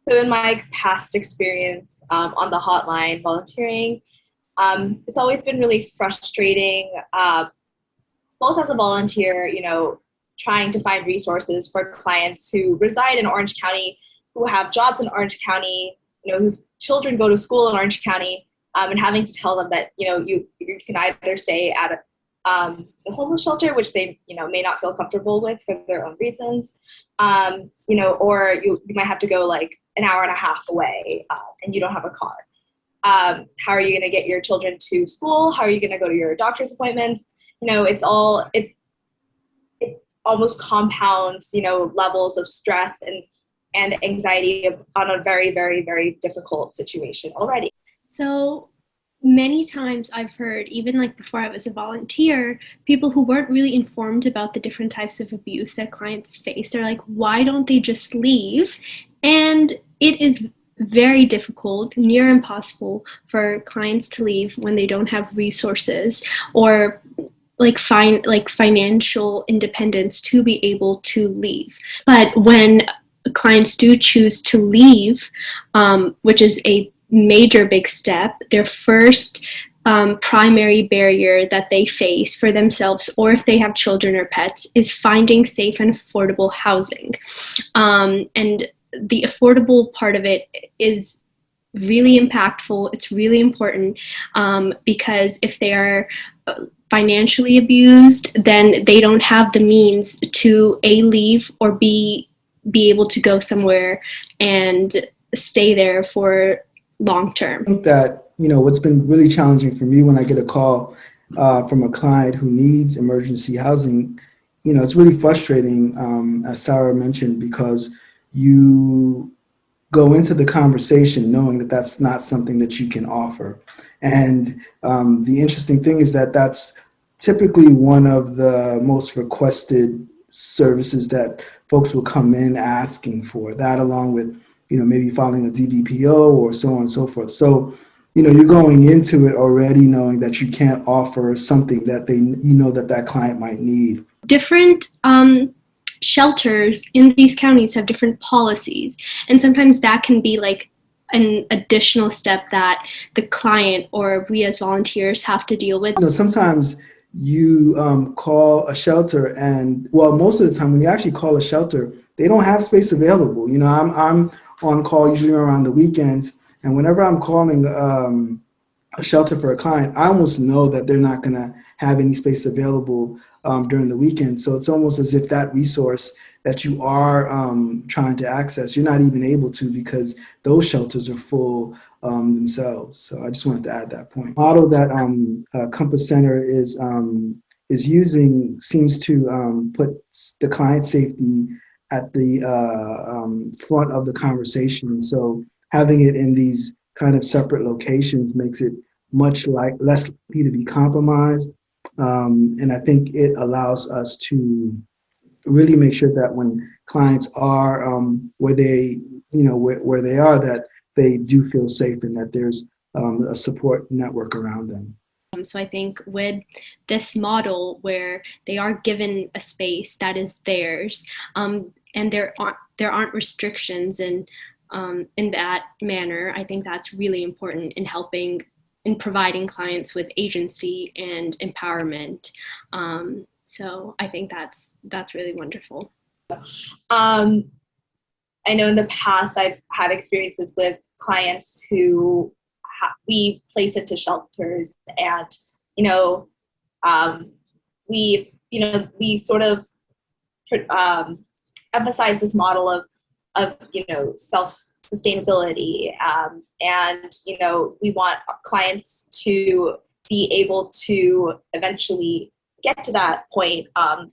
So in my past experience on the hotline volunteering, it's always been really frustrating, both as a volunteer, trying to find resources for clients who reside in Orange County, who have jobs in Orange County, whose children go to school in Orange County, and having to tell them that, you can either stay at a homeless shelter, which they, may not feel comfortable with for their own reasons, or you might have to go like an hour and a half away, and you don't have a car. How are you going to get your children to school? How are you going to go to your doctor's appointments? It's almost compounds, levels of stress and anxiety on a very, very, very difficult situation already. So many times I've heard, even like before I was a volunteer, people who weren't really informed about the different types of abuse that clients face are like, why don't they just leave? And it is very difficult, near impossible for clients to leave when they don't have resources or like financial independence to be able to leave. But when clients do choose to leave, which is a major big step, their first primary barrier that they face for themselves, or if they have children or pets, is finding safe and affordable housing. And the affordable part of it is really impactful. It's really important because if they are financially abused, then they don't have the means to leave or be able to go somewhere and stay there for long term. I think that, what's been really challenging for me when I get a call from a client who needs emergency housing, it's really frustrating, as Sarah mentioned, because you go into the conversation knowing that that's not something that you can offer. And the interesting thing is that that's typically one of the most requested services that folks will come in asking for, that along with, maybe filing a DVPO or so on and so forth. So, you're going into it already knowing that you can't offer something that that client might need. Different shelters in these counties have different policies, and sometimes that can be like an additional step that the client or we as volunteers have to deal with. Sometimes you call a shelter, and most of the time when you actually call a shelter, they don't have space available. I'm on call usually around the weekends, and whenever I'm calling a shelter for a client, I almost know that they're not going to have any space available during the weekend. So it's almost as if that resource that you are trying to access, you're not even able to, because those shelters are full themselves. So I just wanted to add that point. The model that Compass Center is using seems to put the client safety at the front of the conversation. So having it in these kind of separate locations makes it much less likely to be compromised. And I think it allows us to really make sure that when clients are where they are, that they do feel safe and that there's a support network around them. So I think with this model where they are given a space that is theirs, and there aren't restrictions in that manner, I think that's really important in helping in providing clients with agency and empowerment. So I think that's really wonderful. I know in the past I've had experiences with clients who we place into shelters, and we sort of emphasize this model of self-sustainability, and we want clients to be able to eventually get to that point of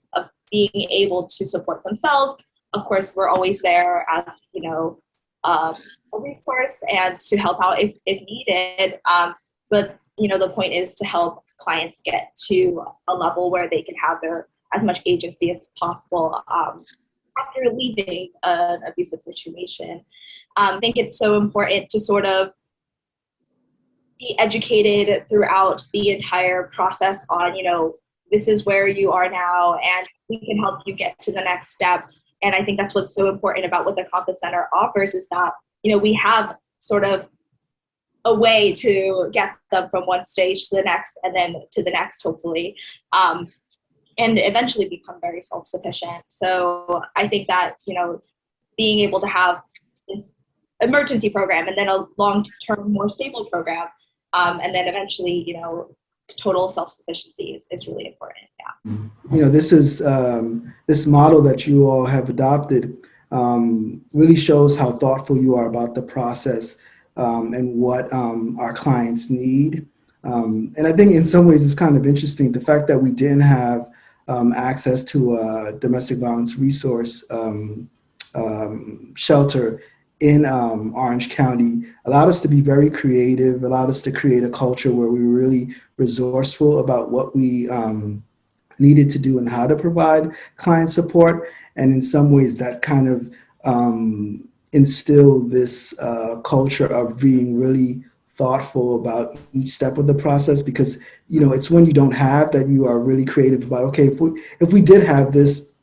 being able to support themselves. Of course, we're always there as a resource and to help out if needed. But the point is to help clients get to a level where they can have their as much agency as possible after leaving an abusive situation. I think it's so important to sort of be educated throughout the entire process on, this is where you are now, and we can help you get to the next step. And I think that's what's so important about what the Compass Center offers, is that, we have sort of a way to get them from one stage to the next and then to the next, hopefully, and eventually become very self-sufficient. So I think that, being able to have this emergency program and then a long-term, more stable program, and then eventually, total self-sufficiency is really important. Yeah. This is this model that you all have adopted really shows how thoughtful you are about the process and what our clients need. And I think in some ways it's kind of interesting, the fact that we didn't have access to a domestic violence resource shelter in Orange County allowed us to be very creative, allowed us to create a culture where we were really resourceful about what we needed to do and how to provide client support. And in some ways that kind of instilled this culture of being really thoughtful about each step of the process, because it's when you don't have that you are really creative about, okay, if we did have this,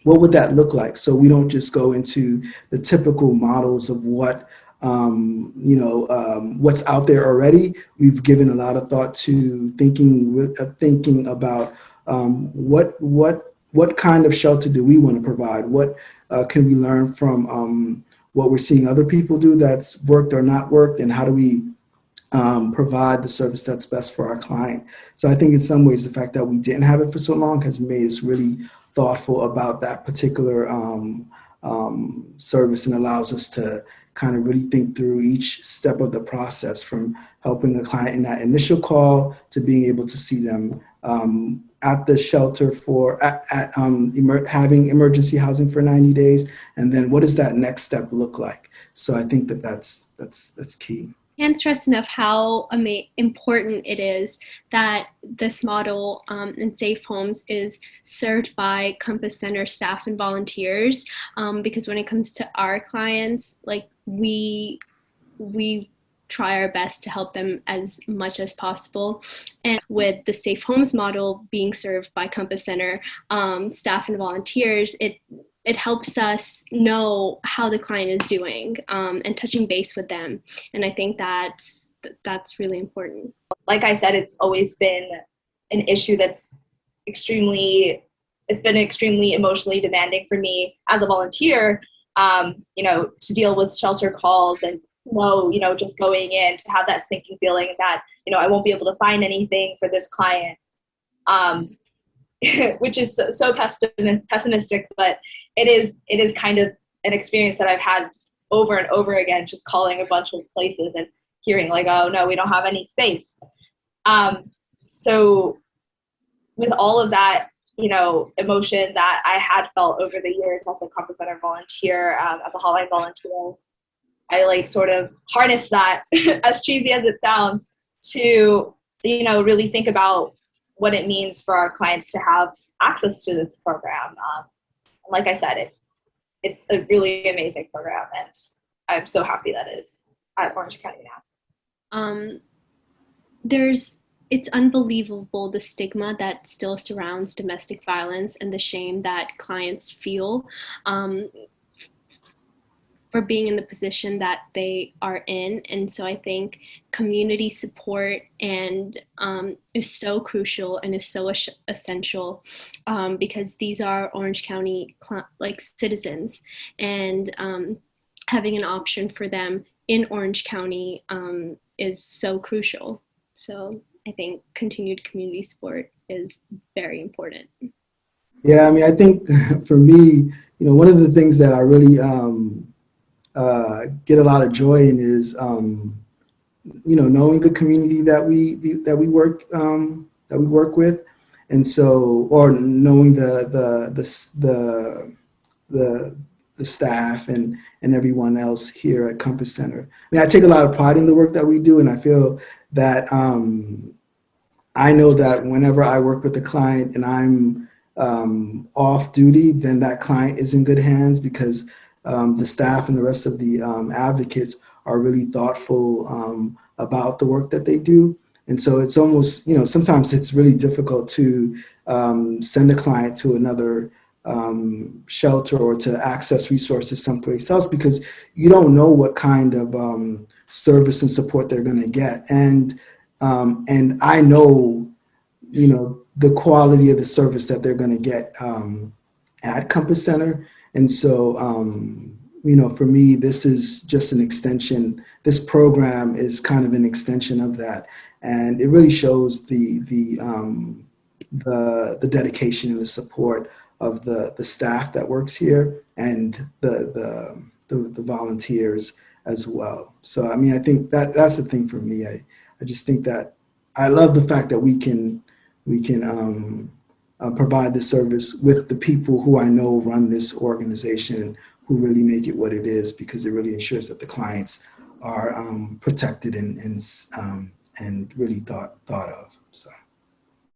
what would that look like? So we don't just go into the typical models of what what's out there already. We've given a lot of thought to thinking about what kind of shelter do we want to provide? What can we learn from what we're seeing other people do that's worked or not worked, and how do we provide the service that's best for our client? So I think in some ways the fact that we didn't have it for so long has made us really thoughtful about that particular service, and allows us to kind of really think through each step of the process, from helping a client in that initial call to being able to see them at the shelter having emergency housing for 90 days, and then what does that next step look like? So I think that's key. Can't stress enough how important it is that this model in safe homes is served by Compass Center staff and volunteers, because when it comes to our clients, like we try our best to help them as much as possible. And with the safe homes model being served by Compass Center staff and volunteers, it helps us know how the client is doing and touching base with them. And I think that's really important. Like I said, it's always been an issue it's been extremely emotionally demanding for me as a volunteer, to deal with shelter calls and, just going in to have that sinking feeling that, I won't be able to find anything for this client. Which is so pessimistic, but it is kind of an experience that I've had over and over again, just calling a bunch of places and hearing like, oh no, we don't have any space. So with all of that, emotion that I had felt over the years as a Compass Center volunteer, as a Hotline volunteer, I sort of harnessed that, as cheesy as it sounds, to, really think about what it means for our clients to have access to this program. Like I said, it's a really amazing program, and I'm so happy that it's at Orange County now. It's unbelievable the stigma that still surrounds domestic violence and the shame that clients feel for being in the position that they are in. And so I think community support is so crucial and is so essential because these are Orange County citizens, and having an option for them in Orange County is so crucial. So I think continued community support is very important. Yeah, I think for me, one of the things that I really get a lot of joy in is, knowing the community that we work with, and so, or knowing the staff and everyone else here at Compass Center. I take a lot of pride in the work that we do, and I feel that I know that whenever I work with a client and I'm off duty, then that client is in good hands, because the staff and the rest of the advocates are really thoughtful about the work that they do. And so it's almost, sometimes it's really difficult to send a client to another shelter or to access resources someplace else, because you don't know what kind of service and support they're going to get. And I know, the quality of the service that they're going to get at Compass Center. And so, for me, this is just an extension. This program is kind of an extension of that, and it really shows the dedication and the support of the staff that works here and the volunteers as well. So, I mean, I think that's the thing for me. I just think that I love the fact that we can provide this service with the people who I know run this organization, who really make it what it is, because it really ensures that the clients are protected and really thought of.